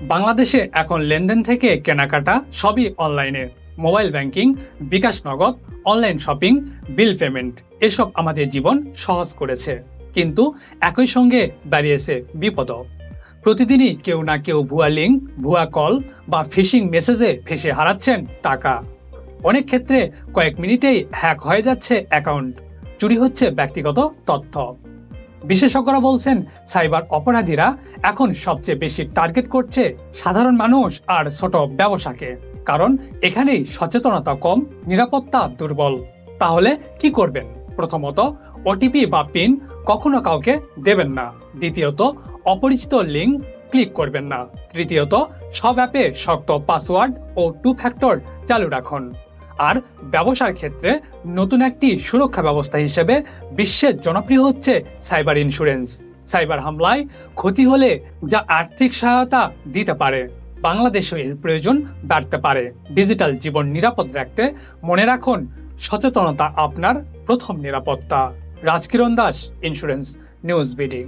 বাংলাদেশে এখন লেনদেন থেকে কেনাকাটা সবই অনলাইনে। মোবাইল ব্যাংকিং, বিকাশ নগদ, অনলাইন শপিং, বিল পেমেন্ট এসব আমাদের জীবন সহজ করেছে। কিন্তু একই সঙ্গে দাঁড়িয়েছে বিপদও। প্রতিদিনই কেউ না কেউ ভুয়া লিঙ্ক, ভুয়া কল বা ফিশিং মেসেজে ফেসে হারাচ্ছেন টাকা। অনেক ক্ষেত্রে কয়েক মিনিটেই হ্যাক হয়ে যাচ্ছে অ্যাকাউন্ট, চুরি হচ্ছে ব্যক্তিগত তথ্য। বিশেষজ্ঞরা বলছেন সাইবার অপরাধীরা এখন সবচেয়ে বেশি টার্গেট করছে সাধারণ মানুষ আর ছোট ব্যবসাকে, কারণ এখানেই সচেতনতা কম, নিরাপত্তা দুর্বল। তাহলে কি করবেন? প্রথমত, ওটিপি বা পিন কখনো কাউকে দেবেন না। দ্বিতীয়ত, অপরিচিত লিঙ্ক ক্লিক করবেন না। তৃতীয়ত, সব অ্যাপে শক্ত পাসওয়ার্ড ও 2 ফ্যাক্টর চালু রাখুন। আর ব্যবসার ক্ষেত্রে নতুন একটি সুরক্ষা ব্যবস্থা হিসেবে বিশ্বের জনপ্রিয় হচ্ছে সাইবার ইন্স্যুরেন্স। সাইবার হামলায় ক্ষতি হলে যা আর্থিক সহায়তা দিতে পারে, বাংলাদেশেও এর প্রয়োজন বাড়তে পারে। ডিজিটাল জীবন নিরাপদ রাখতে মনে রাখুন, সচেতনতা আপনার প্রথম নিরাপত্তা। Rajkiran Das, insurance news BD.